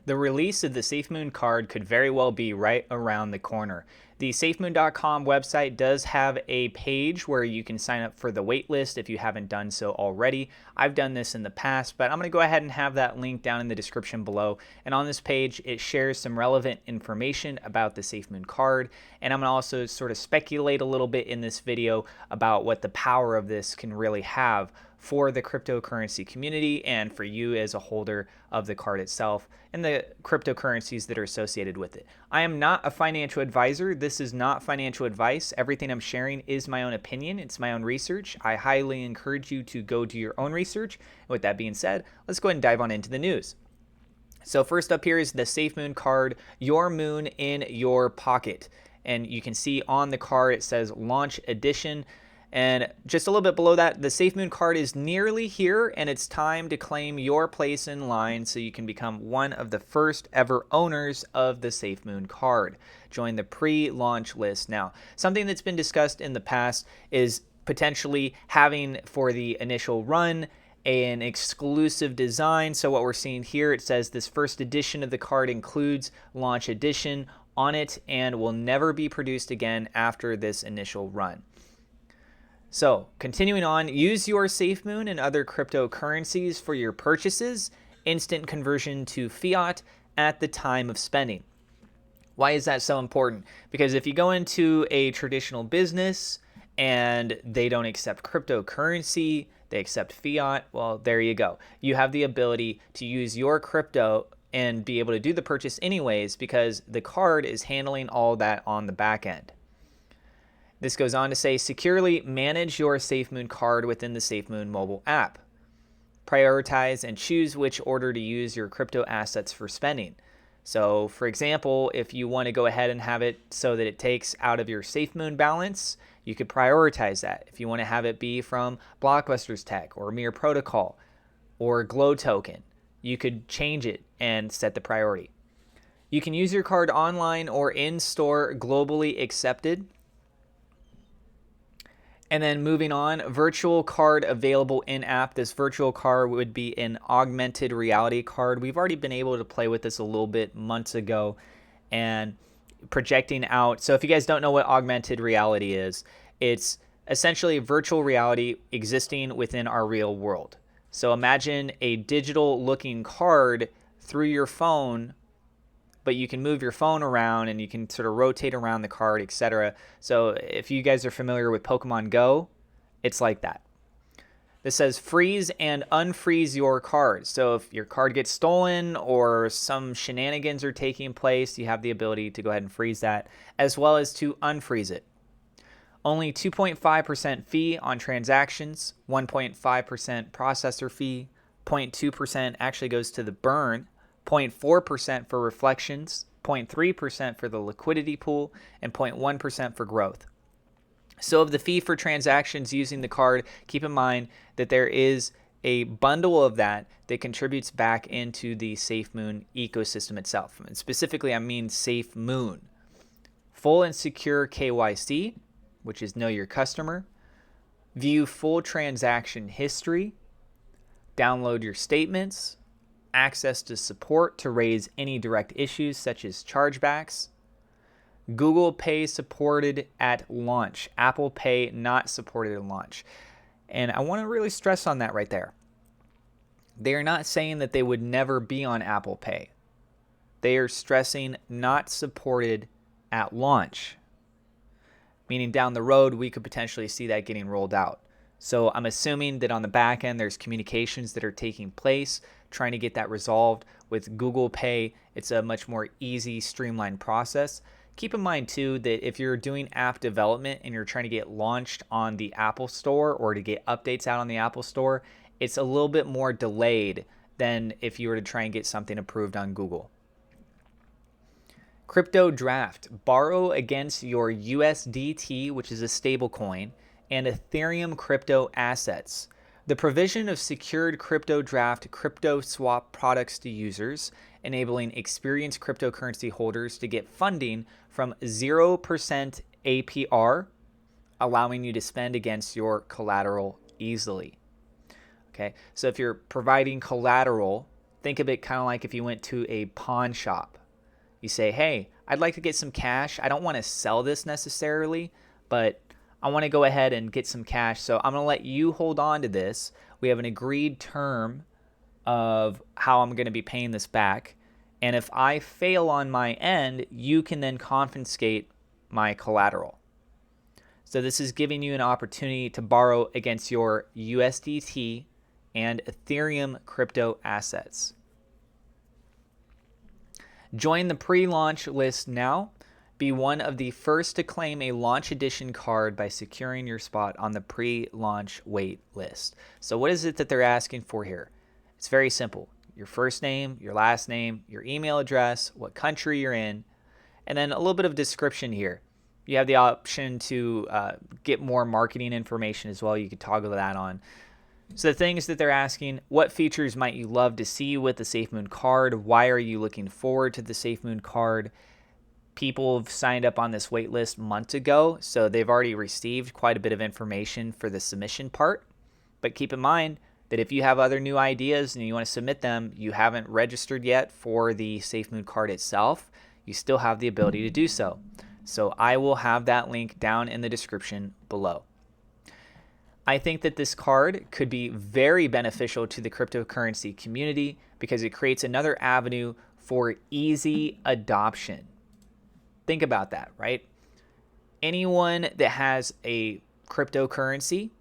The release of the SafeMoon card could very well be right around the corner. The SafeMoon.com website does have a page where you can sign up for the waitlist if you haven't done so already. I've done this in the past, but I'm going to go ahead and have that link down in the description below. And on this page, it shares some relevant information about the SafeMoon card. And I'm going to also sort of speculate a little bit in this video about what the power of this can really have for the cryptocurrency community and for you as a holder of the card itself and the cryptocurrencies that are associated with it. I am not a financial advisor. This is not financial advice. Everything I'm sharing is my own opinion. It's my own research. I highly encourage you to go do your own research. And with that being said, let's go ahead and dive on into the news. So first up here is the SafeMoon card, your moon in your pocket. And you can see on the card it says Launch Edition. And just a little bit below that, the SafeMoon card is nearly here, and it's time to claim your place in line so you can become one of the first ever owners of the SafeMoon card. Join the pre-launch list now. Something that's been discussed in the past is potentially having for the initial run an exclusive design. So what we're seeing here, it says this first edition of the card includes Launch Edition on it and will never be produced again after this initial run. So continuing on, use your SafeMoon and other cryptocurrencies for your purchases, instant conversion to fiat at the time of spending. Why is that so important? Because if you go into a traditional business and they don't accept cryptocurrency, they accept fiat, well, there you go. You have the ability to use your crypto and be able to do the purchase anyways because the card is handling all that on the back end. This goes on to say, securely manage your SafeMoon card within the SafeMoon mobile app. Prioritize and choose which order to use your crypto assets for spending. So, for example, if you want to go ahead and have it so that it takes out of your SafeMoon balance, you could prioritize that. If you want to have it be from Blockbuster's Tech or Mir Protocol or Glow Token, you could change it and set the priority. You can use your card online or in-store, globally accepted. And then moving on, virtual card available in-app. This virtual card would be an augmented reality card. We've already been able to play with this a little bit months ago and projecting out. So if you guys don't know what augmented reality is, it's essentially virtual reality existing within our real world. So imagine a digital looking card through your phone, but you can move your phone around and you can sort of rotate around the card, etc. So if you guys are familiar with Pokemon Go, it's like that. This says freeze and unfreeze your card. So if your card gets stolen or some shenanigans are taking place, you have the ability to go ahead and freeze that, as well as to unfreeze it. Only 2.5% fee on transactions, 1.5% processor fee, 0.2% actually goes to the burn, 0.4% for reflections, 0.3% for the liquidity pool, and 0.1% for growth. So of the fee for transactions using the card, keep in mind that there is a bundle of that contributes back into the SafeMoon ecosystem itself. And specifically, I mean SafeMoon. Full and secure KYC, which is know your customer. View full transaction history. Download your statements. Access to support to raise any direct issues such as chargebacks. Google Pay supported at launch. Apple Pay not supported at launch. And I want to really stress on that right there. They are not saying that they would never be on Apple Pay. They are stressing not supported at launch. Meaning down the road, we could potentially see that getting rolled out. So I'm assuming that on the back end, there's communications that are taking place, trying to get that resolved. With Google Pay, it's a much more easy, streamlined process. Keep in mind, too, that if you're doing app development and you're trying to get launched on the Apple Store or to get updates out on the Apple Store, it's a little bit more delayed than if you were to try and get something approved on Google. Crypto draft. Borrow against your USDT, which is a stable coin, and Ethereum crypto assets. The provision of secured crypto draft crypto swap products to users, enabling experienced cryptocurrency holders to get funding from 0% APR, allowing you to spend against your collateral easily. Okay, so if you're providing collateral Think of it kind of like if you went to a pawn shop. You say, hey, I'd like to get some cash. I don't want to sell this necessarily, but I want to go ahead and get some cash. So I'm going to let you hold on to this. We have an agreed term of how I'm going to be paying this back. And if I fail on my end, you can then confiscate my collateral. So this is giving you an opportunity to borrow against your USDT and Ethereum crypto assets. Join the pre-launch list now. Be one of the first to claim a launch edition card by securing your spot on the pre-launch wait list. So what is it that they're asking for here? It's very simple. Your first name, your last name, your email address, what country you're in, and then a little bit of description here. You have the option to get more marketing information as well. You could toggle that on. So the things that they're asking, what features might you love to see with the SafeMoon card? Why are you looking forward to the SafeMoon card? People have signed up on this wait list months ago, so they've already received quite a bit of information for the submission part. But keep in mind that if you have other new ideas and you want to submit them, you haven't registered yet for the SafeMoon card itself, you still have the ability to do so. So I will have that link down in the description below. I think that this card could be very beneficial to the cryptocurrency community because it creates another avenue for easy adoption. Think about that, right? Anyone that has a cryptocurrency,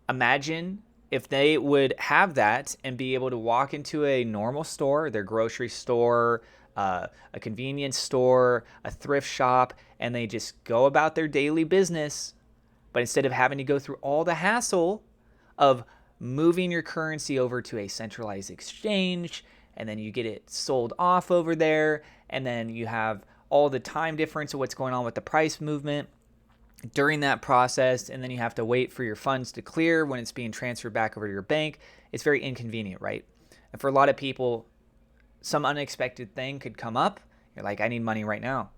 imagine if they would have that and be able to walk into a normal store, their grocery store, a convenience store, a thrift shop, and they just go about their daily business. But instead of having to go through all the hassle of moving your currency over to a centralized exchange, and then you get it sold off over there, and then you have all the time difference of what's going on with the price movement during that process, and then you have to wait for your funds to clear when it's being transferred back over to your bank. It's very inconvenient, right? And for a lot of people, some unexpected thing could come up. You're like, I need money right now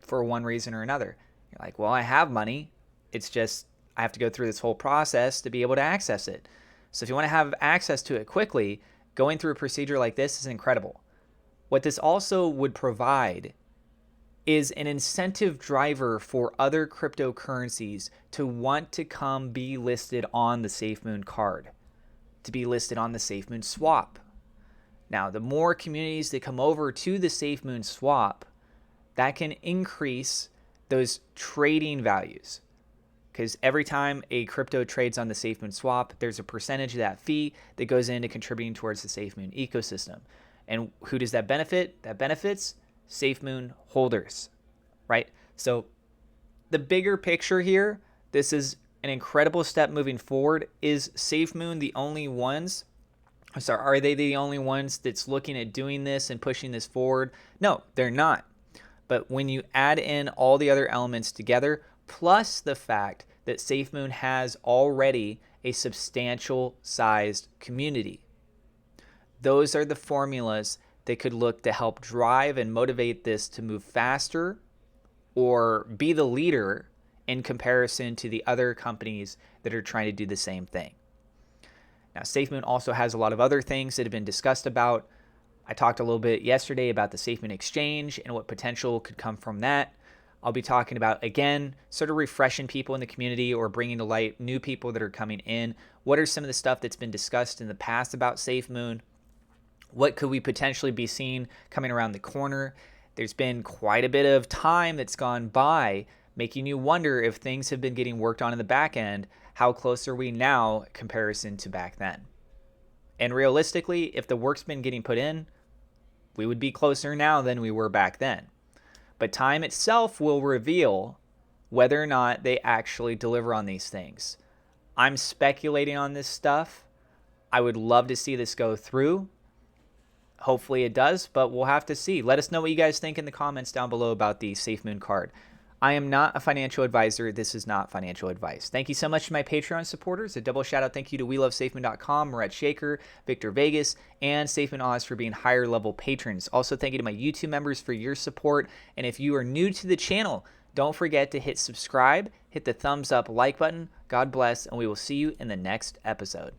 for one reason or another. You're like, well, I have money. It's just I have to go through this whole process to be able to access it. So if you want to have access to it quickly, going through a procedure like this is incredible. What this also would provide is an incentive driver for other cryptocurrencies to want to come be listed on the SafeMoon card, to be listed on the SafeMoon swap. Now, the more communities that come over to the SafeMoon swap, that can increase those trading values. Because every time a crypto trades on the SafeMoon swap, there's a percentage of that fee that goes into contributing towards the SafeMoon ecosystem. And who does that benefit? That benefits SafeMoon holders, right? So the bigger picture here, this is an incredible step moving forward. Is SafeMoon the only ones? Are they the only ones that's looking at doing this and pushing this forward? No, they're not. But when you add in all the other elements together, plus the fact that SafeMoon has already a substantial sized community, those are the formulas that could look to help drive and motivate this to move faster or be the leader in comparison to the other companies that are trying to do the same thing. Now, SafeMoon also has a lot of other things that have been discussed about. I talked a little bit yesterday about the SafeMoon exchange and what potential could come from that. I'll be talking about, again, sort of refreshing people in the community or bringing to light new people that are coming in. What are some of the stuff that's been discussed in the past about SafeMoon? What could we potentially be seeing coming around the corner? There's been quite a bit of time that's gone by, making you wonder if things have been getting worked on in the back end. How close are we now in comparison to back then? And realistically, if the work's been getting put in, we would be closer now than we were back then. But time itself will reveal whether or not they actually deliver on these things. I'm speculating on this stuff. I would love to see this go through. Hopefully it does, but we'll have to see. Let us know what you guys think in the comments down below about the SafeMoon card. I am not a financial advisor. This is not financial advice. Thank you so much to my Patreon supporters. A double shout out thank you to WeLoveSafeMoon.com, Murat Shaker, Victor Vegas, and SafeMoon Oz for being higher level patrons. Also, thank you to my YouTube members for your support. And if you are new to the channel, don't forget to hit subscribe, hit the thumbs up like button. God bless, and we will see you in the next episode.